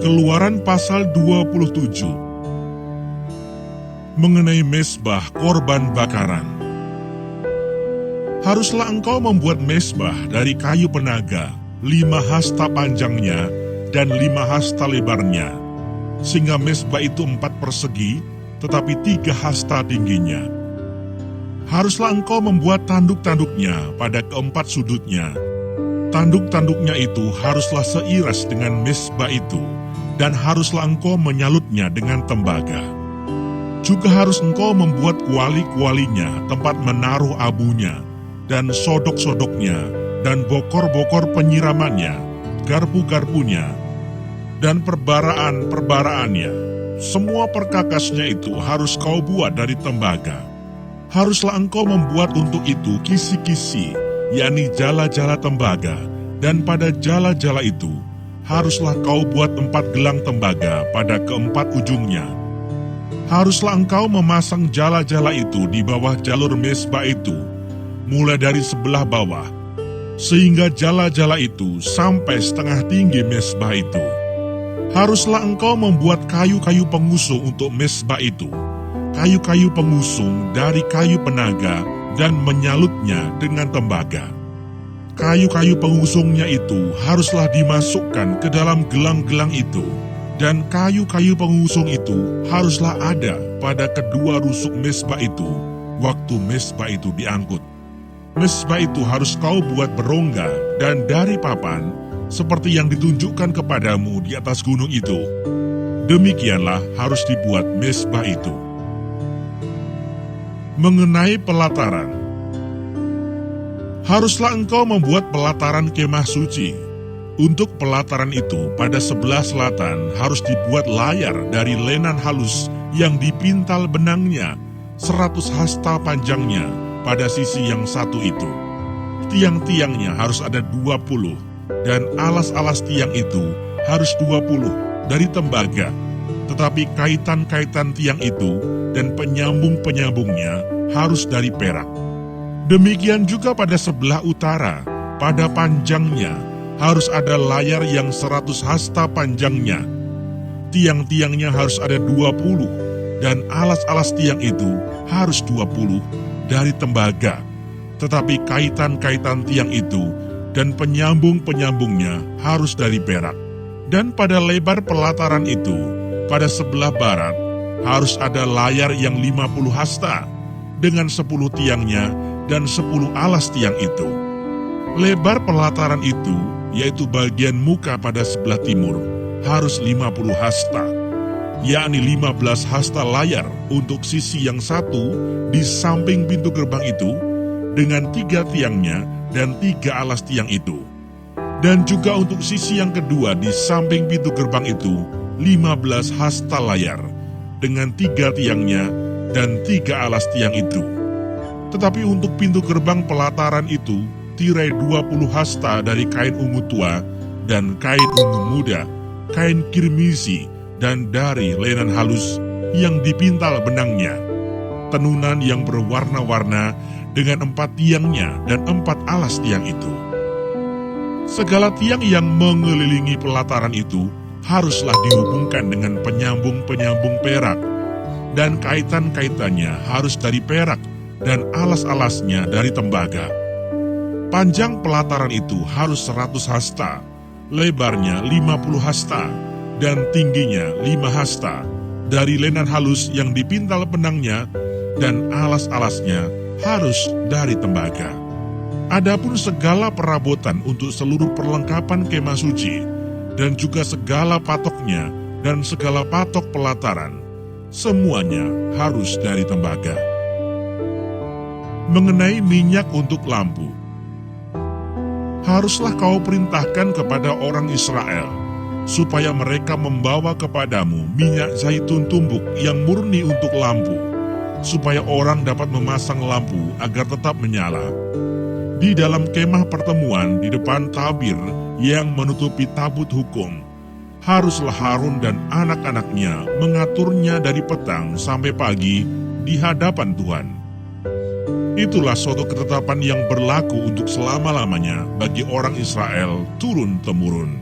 Keluaran pasal 27 mengenai mezbah korban bakaran. Haruslah engkau membuat mezbah dari kayu penaga, 5 hasta panjangnya dan 5 hasta lebarnya, sehingga mezbah itu 4 persegi, tetapi 3 hasta tingginya. Haruslah engkau membuat tanduk-tanduknya pada keempat sudutnya. Tanduk-tanduknya itu haruslah seiras dengan mezbah itu, dan haruslah engkau menyalutnya dengan tembaga. Juga harus engkau membuat kuali-kualinya, tempat menaruh abunya, dan sodok-sodoknya, dan bokor-bokor penyiramannya, garpu-garpunya, dan perbaraan-perbaraannya. Semua perkakasnya itu harus kau buat dari tembaga. Haruslah engkau membuat untuk itu kisi-kisi, yakni jala-jala tembaga, dan pada jala-jala itu haruslah kau buat 4 gelang tembaga pada keempat ujungnya. Haruslah engkau memasang jala-jala itu di bawah jalur mezbah itu, mulai dari sebelah bawah, sehingga jala-jala itu sampai setengah tinggi mezbah itu. Haruslah engkau membuat kayu-kayu pengusung untuk mezbah itu, kayu-kayu pengusung dari kayu penaga, dan menyalutnya dengan tembaga. Kayu-kayu pengusungnya itu haruslah dimasukkan ke dalam gelang-gelang itu, dan kayu-kayu pengusung itu haruslah ada pada kedua rusuk mezbah itu waktu mezbah itu diangkut. Mezbah itu harus kau buat berongga dan dari papan, seperti yang ditunjukkan kepadamu di atas gunung itu. Demikianlah harus dibuat mezbah itu. Mengenai pelataran, haruslah engkau membuat pelataran kemah suci. Untuk pelataran itu pada sebelah selatan harus dibuat layar dari lenan halus yang dipintal benangnya, 100 hasta panjangnya pada sisi yang satu itu. Tiang-tiangnya harus ada 20, dan alas-alas tiang itu harus 20 dari tembaga. Tetapi kaitan-kaitan tiang itu dan penyambung-penyambungnya harus dari perak. Demikian juga pada sebelah utara, pada panjangnya harus ada layar yang 100 hasta panjangnya. Tiang-tiangnya harus ada 20, dan alas-alas tiang itu harus 20 dari tembaga. Tetapi kaitan-kaitan tiang itu dan penyambung-penyambungnya harus dari perak. Dan pada lebar pelataran itu, pada sebelah barat, harus ada layar yang 50 hasta, dengan 10 tiangnya dan 10 alas tiang itu. Lebar pelataran itu, yaitu bagian muka pada sebelah timur, harus 50 hasta, yakni 15 hasta layar untuk sisi yang satu di samping pintu gerbang itu, dengan 3 tiangnya dan 3 alas tiang itu. Dan juga untuk sisi yang kedua di samping pintu gerbang itu, 15 hasta layar, dengan 3 tiangnya dan 3 alas tiang itu. Tetapi untuk pintu gerbang pelataran itu, tirai 20 hasta dari kain ungu tua, dan kain ungu muda, kain kirmisi, dan dari lenan halus yang dipintal benangnya. Tenunan yang berwarna-warna dengan 4 tiangnya dan 4 alas tiang itu. Segala tiang yang mengelilingi pelataran itu haruslah dihubungkan dengan penyambung-penyambung perak, dan kaitan-kaitannya harus dari perak, dan alas-alasnya dari tembaga. Panjang pelataran itu harus 100 hasta, lebarnya 50 hasta, dan tingginya 5 hasta, dari lenan halus yang dipintal benangnya, dan alas-alasnya harus dari tembaga. Adapun segala perabotan untuk seluruh perlengkapan kemah suci, dan juga segala patoknya dan segala patok pelataran, semuanya harus dari tembaga. Mengenai minyak untuk lampu, haruslah kau perintahkan kepada orang Israel, supaya mereka membawa kepadamu minyak zaitun tumbuk yang murni untuk lampu, supaya orang dapat memasang lampu agar tetap menyala. Di dalam kemah pertemuan di depan tabir yang menutupi tabut hukum, haruslah Harun dan anak-anaknya mengaturnya dari petang sampai pagi di hadapan Tuhan. Itulah suatu ketetapan yang berlaku untuk selama-lamanya bagi orang Israel turun-temurun.